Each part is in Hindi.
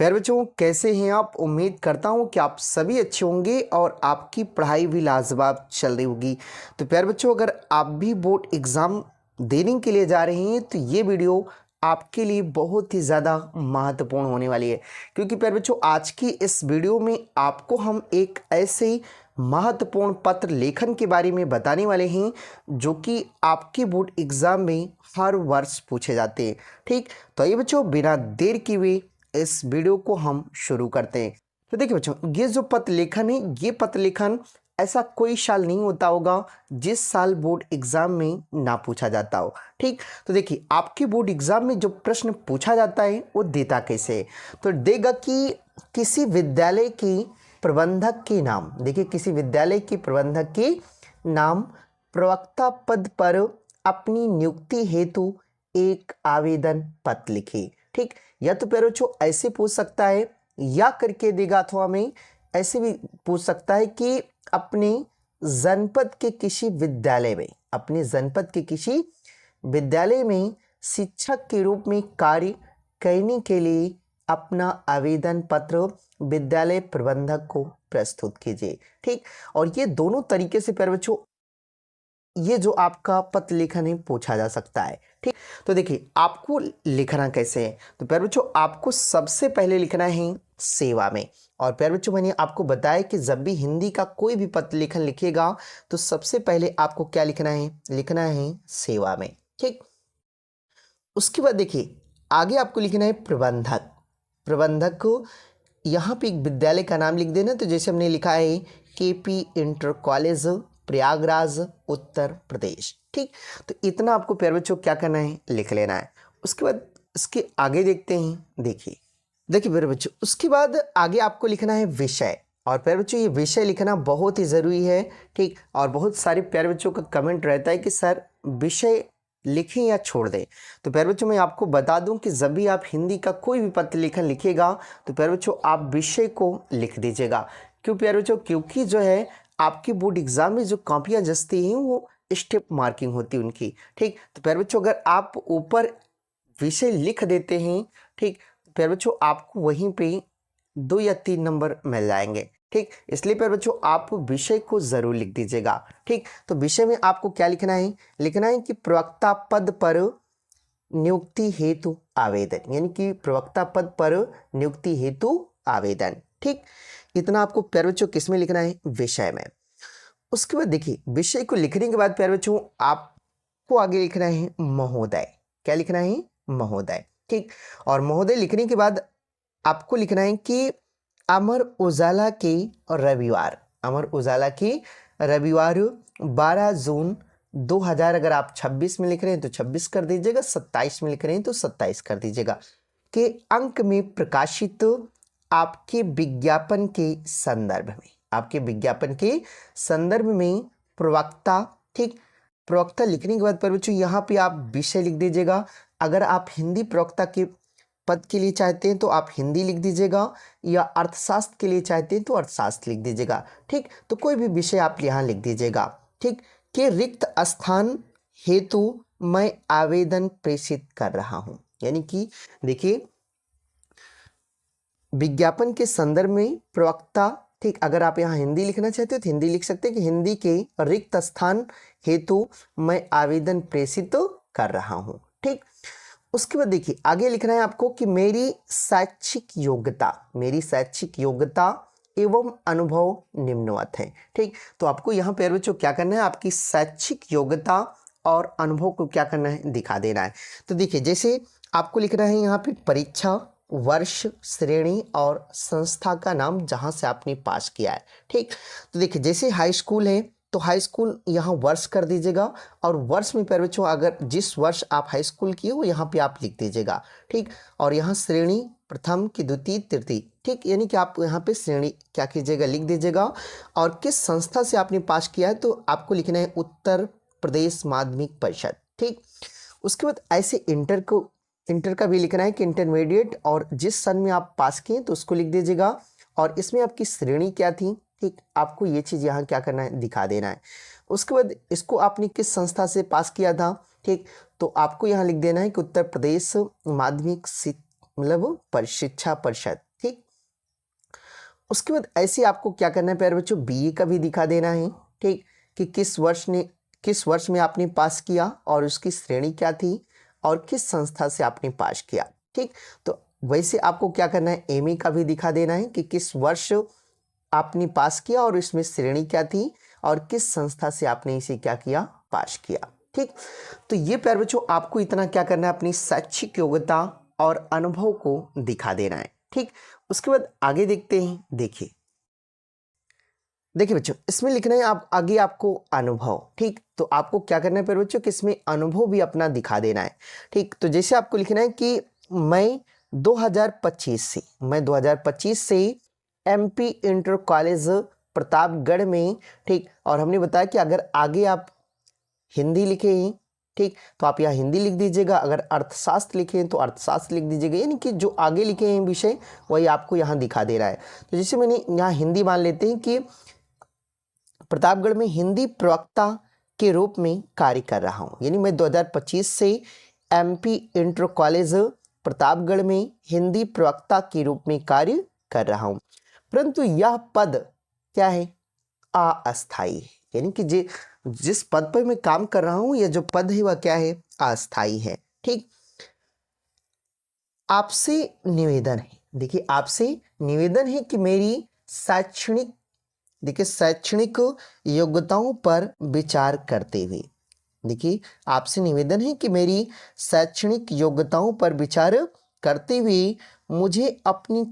प्यारे बच्चों, कैसे हैं आप? उम्मीद करता हूं कि आप सभी अच्छे होंगे और आपकी पढ़ाई भी लाजवाब चल रही होगी। तो प्यारे बच्चों, अगर आप भी बोर्ड एग्ज़ाम देने के लिए जा रहे हैं तो ये वीडियो आपके लिए बहुत ही ज़्यादा महत्वपूर्ण होने वाली है, क्योंकि प्यारे बच्चों आज की इस वीडियो में आपको हम एक ऐसे महत्वपूर्ण पत्र लेखन के बारे में बताने वाले हैं जो कि आपके बोर्ड एग्ज़ाम में हर वर्ष पूछे जाते हैं। ठीक, तो ये बच्चों बिना देर किए हुए इस वीडियो को हम शुरू करते हैं। तो देखिए बच्चों, ये जो पत्र लेखन है, ये पत्र लेखन ऐसा कोई साल नहीं होता होगा जिस साल बोर्ड एग्जाम में ना पूछा जाता हो। ठीक, तो देखिए आपके बोर्ड एग्जाम में जो प्रश्न पूछा जाता है वो देता कैसे है, तो देगा कि किसी विद्यालय के प्रबंधक के नाम, देखिए किसी विद्यालय के प्रबंधक के नाम प्रवक्ता पद पर अपनी नियुक्ति हेतु एक आवेदन पत्र लिखे। ठीक, या तो प्यारे बच्चों ऐसे पूछ सकता है या करके देगा, अथवा में ऐसे भी पूछ सकता है कि अपने जनपद के किसी विद्यालय में, अपने जनपद के किसी विद्यालय में शिक्षक के रूप में कार्य करने के लिए अपना आवेदन पत्र विद्यालय प्रबंधक को प्रस्तुत कीजिए। ठीक, और ये दोनों तरीके से प्यारे बच्चों ये जो आपका पत्र लेखन है पूछा जा सकता है। ठीक, तो देखिए आपको लिखना कैसे है, तो प्यारे बच्चों आपको सबसे पहले लिखना है सेवा में। और प्यारे बच्चों मैंने आपको बताया कि जब भी हिंदी का कोई भी पत्र लेखन लिखेगा तो सबसे पहले आपको क्या लिखना है, लिखना है सेवा में। ठीक, उसके बाद देखिए आगे आपको लिखना है प्रबंधक। प्रबंधक को यहाँ पे एक विद्यालय का नाम लिख देना, तो जैसे हमने लिखा है KP inter college Prayagraj Uttar Pradesh. ठीक, तो इतना आपको प्यारे बच्चों क्या करना है, लिख लेना है। उसके बाद इसके आगे देखते हैं। देखिए प्यारे बच्चों उसके बाद आगे आपको लिखना है विषय। और प्यारे बच्चों ये विषय लिखना बहुत ही ज़रूरी है। ठीक, और बहुत सारे प्यारे बच्चों का कमेंट रहता है कि सर विषय लिखें या छोड़ दें। तो प्यारे बच्चों मैं आपको बता दूं कि जब भी आप हिंदी का कोई भी पत्र लेखन लिखेगा तो प्यारे बच्चों आप विषय को लिख दीजिएगा। क्यों प्यारे बच्चों? क्योंकि जो है आपकी बोर्ड एग्जाम में जो कॉपियाँ जचती हैं वो स्टेप मार्किंग होती है उनकी। ठीक, तो प्यारे बच्चों अगर आप ऊपर विषय लिख देते हैं, ठीक, तो प्यारे बच्चों आपको वहीं पे 2 या 3 नंबर मिल जाएंगे। ठीक, इसलिए प्यारे बच्चों आप विषय को जरूर लिख दीजिएगा। ठीक, तो विषय में आपको क्या लिखना है, लिखना है कि प्रवक्ता पद पर नियुक्ति हेतु आवेदन, यानी कि प्रवक्ता पद पर नियुक्ति हेतु आवेदन। ठीक, इतना आपको प्यारे बच्चों किस में लिखना है, विषय में। उसके बाद देखिए विषय को लिखने के बाद प्यारे बच्चों आपको आगे लिखना है महोदय। क्या लिखना है, महोदय। ठीक, और महोदय लिखने के बाद आपको लिखना है कि अमर उजाला के रविवार, अमर उजाला के रविवार 12 जून 2000, अगर आप 26 में लिख रहे हैं तो 26 कर दीजिएगा, 27 में लिख रहे हैं तो 27 कर दीजिएगा, के अंक में प्रकाशित आपके विज्ञापन के संदर्भ में, आपके विज्ञापन के संदर्भ में प्रवक्ता। ठीक, प्रवक्ता लिखने के बाद पर बच्चों यहाँ पे आप विषय लिख दीजिएगा। अगर आप हिंदी प्रवक्ता के पद के लिए चाहते हैं तो आप हिंदी लिख दीजिएगा, या अर्थशास्त्र के लिए चाहते हैं तो अर्थशास्त्र लिख दीजिएगा। ठीक, तो कोई भी विषय आप यहाँ लिख दीजिएगा। ठीक, कि रिक्त स्थान हेतु मैं आवेदन प्रेषित कर रहा हूँ, यानी कि देखिए विज्ञापन के संदर्भ में प्रवक्ता। ठीक, अगर आप यहाँ हिंदी लिखना चाहते हो तो हिंदी लिख सकते हैं कि हिंदी के रिक्त स्थान हेतु मैं आवेदन प्रेषित कर रहा हूँ। ठीक, उसके बाद देखिए आगे लिखना है आपको कि मेरी शैक्षिक योग्यता, मेरी शैक्षिक योग्यता एवं अनुभव निम्नवत है। ठीक, तो आपको यहाँ पे बच्चों क्या करना है, आपकी शैक्षिक योग्यता और अनुभव को क्या करना है, दिखा देना है। तो देखिए जैसे आपको लिखना है यहाँ पे परीक्षा, वर्ष, श्रेणी और संस्था का नाम जहाँ से आपने पास किया है। ठीक, तो देखिए जैसे हाई स्कूल है तो हाई स्कूल यहाँ वर्ष कर दीजिएगा, और वर्ष में प्यारे बच्चों अगर जिस वर्ष आप हाई स्कूल किए हो यहाँ पे आप लिख दीजिएगा। ठीक, और यहाँ श्रेणी प्रथम की, द्वितीय, तृतीय। ठीक, यानी कि आप यहाँ पे श्रेणी क्या कीजिएगा, लिख दीजिएगा। और किस संस्था से आपने पास किया है तो आपको लिखना है उत्तर प्रदेश माध्यमिक परिषद। ठीक, उसके बाद ऐसे इंटर का भी लिखना है कि इंटरमीडिएट, और जिस सन में आप पास किए तो उसको लिख दीजिएगा, और इसमें आपकी श्रेणी क्या थी। ठीक, आपको ये चीज़ यहाँ क्या करना है, दिखा देना है। उसके बाद इसको आपने किस संस्था से पास किया था। ठीक, तो आपको यहाँ लिख देना है कि उत्तर प्रदेश माध्यमिक मतलब शिक्षा परिषद। उसके बाद ऐसे आपको क्या करना है प्यारे बच्चों, बीए का भी दिखा देना है, ठीक, कि किस वर्ष में आपने पास किया और उसकी श्रेणी क्या थी और किस संस्था से आपने पास किया, ठीक। तो वैसे आपको क्या करना है, एमए का भी दिखा देना है कि किस वर्ष आपने पास किया और इसमें श्रेणी क्या थी और किस संस्था से आपने इसे क्या किया, पास किया, ठीक। तो ये प्यारे बच्चों आपको इतना क्या करना है, अपनी शैक्षिक योग्यता और अनुभव को दिखा देना है, ठीक। उसके बाद आगे देखते हैं। देखिए बच्चों, इसमें लिखना है आप आगे आपको अनुभव, ठीक। तो आपको क्या करना है प्यारे बच्चों कि इसमें अनुभव भी अपना दिखा देना है, ठीक। तो जैसे आपको लिखना है कि मैं 2025 से एमपी इंटर कॉलेज प्रतापगढ़ में, ठीक। और हमने बताया कि अगर आगे आप हिंदी लिखे हैं, ठीक, तो आप यहाँ हिंदी लिख दीजिएगा, अगर अर्थशास्त्र लिखे हैं तो अर्थशास्त्र लिख दीजिएगा, यानी कि जो आगे लिखे हैं विषय वही आपको यहाँ दिखा दे रहा है। तो जैसे मैंने यहाँ हिंदी मान लेते हैं कि प्रतापगढ़ में हिंदी प्रवक्ता के रूप में कार्य कर रहा हूँ, यानी मैं 2025 से एमपी इंटर कॉलेज प्रतापगढ़ में हिंदी प्रवक्ता के रूप में कार्य कर रहा हूँ, परंतु यह पद क्या है, अस्थायी है, यानी कि जिस पद पर मैं काम कर रहा हूँ, यह जो पद है वह क्या है, अस्थायी है, ठीक। आपसे निवेदन है, देखिए आपसे निवेदन है कि मेरी शैक्षणिक योग्यताओं पर विचार करते हुए, देखिए आपसे निवेदन है कि मेरी शैक्षणिक योग्यताओं पर विचार करते हुए मुझे अपनी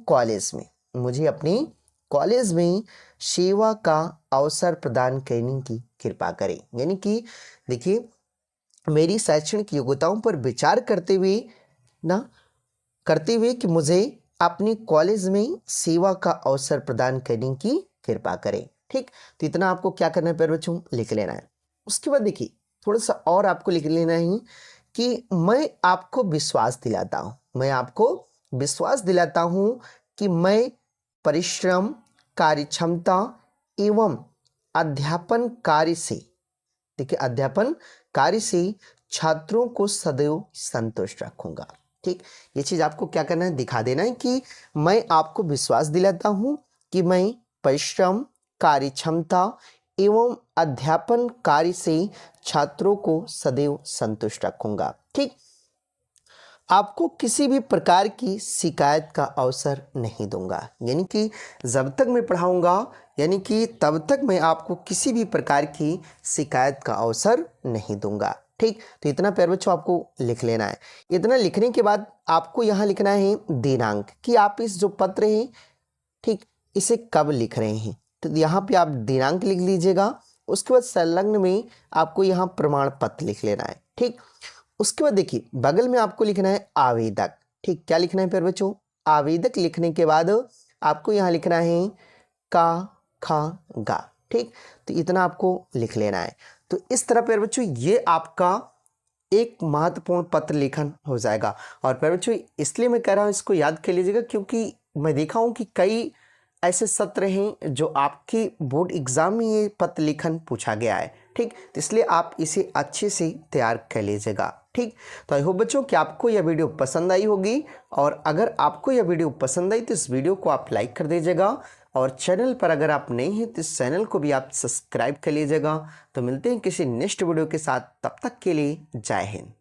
कॉलेज में सेवा का अवसर प्रदान करने की कृपा करें, यानी कि देखिए मेरी शैक्षणिक योग्यताओं पर विचार करते हुए कि मुझे अपने कॉलेज में सेवा का अवसर प्रदान करने की कृपा करें, ठीक। तो इतना आपको क्या करना है प्यारे बच्चों, लिख लेना है। उसके बाद देखिए थोड़ा सा और आपको लिख लेना है कि मैं आपको विश्वास दिलाता हूँ कि मैं परिश्रम, कार्यक्षमता एवं अध्यापन कार्य से छात्रों को सदैव संतुष्ट रखूंगा, ठीक। ये चीज आपको क्या करना है, दिखा देना है कि मैं आपको विश्वास दिलाता हूं कि मैं परिश्रम, कार्यक्षमता एवं अध्यापन कार्य से छात्रों को सदैव संतुष्ट रखूंगा, ठीक। आपको किसी भी प्रकार की शिकायत का अवसर नहीं दूंगा, यानी कि जब तक मैं पढ़ाऊंगा, यानी कि तब तक मैं आपको किसी भी प्रकार की शिकायत का अवसर नहीं दूंगा, ठीक। तो इतना प्यारे बच्चों आपको लिख लेना है। इतना लिखने के बाद आपको यहाँ लिखना है दिनांक, कि आप इस जो पत्र है, ठीक, इसे कब लिख रहे हैं, तो यहाँ पे आप दिनांक लिख लीजिएगा। उसके बाद संलग्न में आपको यहाँ प्रमाण पत्र लिख लेना है, ठीक। उसके बाद देखिए बगल में आपको लिखना है आवेदक, ठीक। क्या लिखना है प्यारे बच्चों, आवेदक लिखने के बाद आपको यहाँ लिखना है का खा गा, ठीक। तो इतना आपको लिख लेना है। तो इस तरह प्यारे बच्चों ये आपका एक महत्वपूर्ण पत्र लेखन हो जाएगा। और प्यारे बच्चों इसलिए मैं कह रहा हूँ इसको याद कर लीजिएगा, क्योंकि मैं देखा हूँ कि कई ऐसे सत्र हैं जो आपके बोर्ड एग्जाम में ये पत्र लेखन पूछा गया है, ठीक। तो इसलिए आप इसे अच्छे से तैयार कर लीजिएगा, ठीक। तो आई होप बच्चों कि आपको यह वीडियो पसंद आई होगी, और अगर आपको यह वीडियो पसंद आई तो इस वीडियो को आप लाइक कर दीजिएगा, और चैनल पर अगर आप नए हैं तो इस चैनल को भी आप सब्सक्राइब कर लीजिएगा। तो मिलते हैं किसी नेक्स्ट वीडियो के साथ, तब तक के लिए जय हिंद।